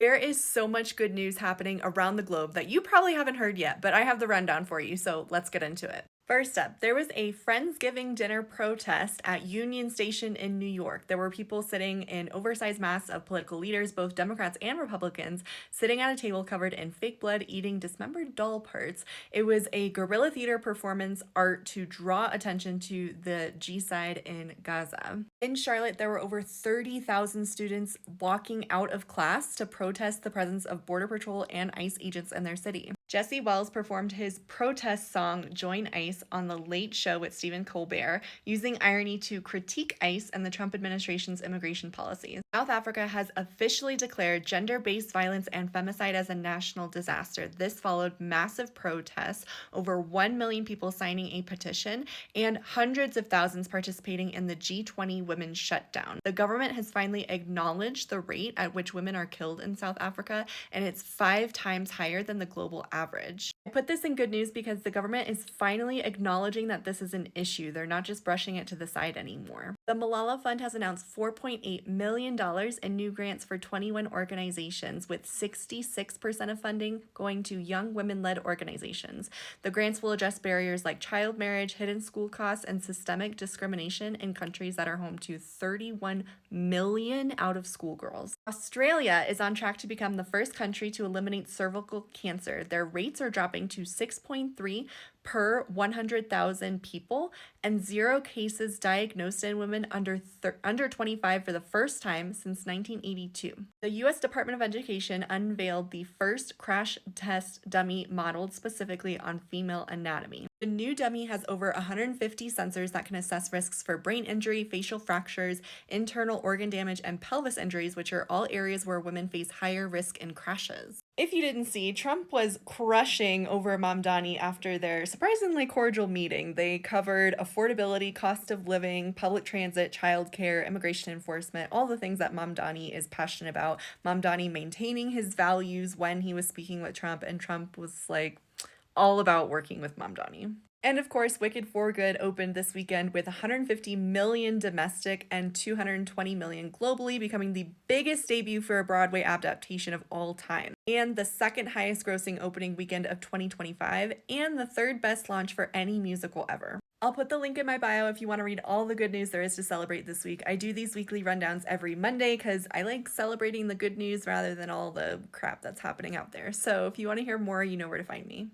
There is so much good news happening around the globe that you probably haven't heard yet, but I have the rundown for you, so let's get into it. First up, there was a Friendsgiving dinner protest at Union Station in New York. There were people sitting in oversized masks of political leaders, both Democrats and Republicans, sitting at a table covered in fake blood, eating dismembered doll parts. It was a guerrilla theater performance art to draw attention to the G-side in Gaza. In Charlotte, there were over 30,000 students walking out of class to protest the presence of Border Patrol and ICE agents in their city. Jesse Wells performed his protest song Join ICE on The Late Show with Stephen Colbert, using irony to critique ICE and the Trump administration's immigration policies. South Africa has officially declared gender-based violence and femicide as a national disaster. This followed massive protests, over 1 million people signing a petition, and hundreds of thousands participating in the G20 women's shutdown. The government has finally acknowledged the rate at which women are killed in South Africa, and it's 5 times higher than the global average. I put this in good news because the government is finally acknowledging that this is an issue. They're not just brushing it to the side anymore. The Malala Fund has announced $4.8 million in new grants for 21 organizations, with 66% of funding going to young women-led organizations. The grants will address barriers like child marriage, hidden school costs, and systemic discrimination in countries that are home to 31 million out-of-school girls. Australia is on track to become the first country to eliminate cervical cancer. Their rates are dropping to 6.3 per 100,000 people, and 0 cases diagnosed in women under 25 for the first time since 1982. The U.S. Department of Education unveiled the first crash test dummy modeled specifically on female anatomy. The new dummy has over 150 sensors that can assess risks for brain injury, facial fractures, internal organ damage, and pelvis injuries, which are all areas where women face higher risk in crashes. If you didn't see, Trump was crushing over Mamdani after their surprisingly cordial meeting. They covered affordability, cost of living, public transit, childcare, immigration enforcement, all the things that Mamdani is passionate about. Mamdani maintaining his values when he was speaking with Trump, and Trump was like all about working with Mamdani. And of course, Wicked for Good opened this weekend with 150 million domestic and 220 million globally, becoming the biggest debut for a Broadway adaptation of all time, and the second highest grossing opening weekend of 2025, and the third best launch for any musical ever. I'll put the link in my bio if you want to read all the good news there is to celebrate this week. I do these weekly rundowns every Monday because I like celebrating the good news rather than all the crap that's happening out there. So if you want to hear more, you know where to find me.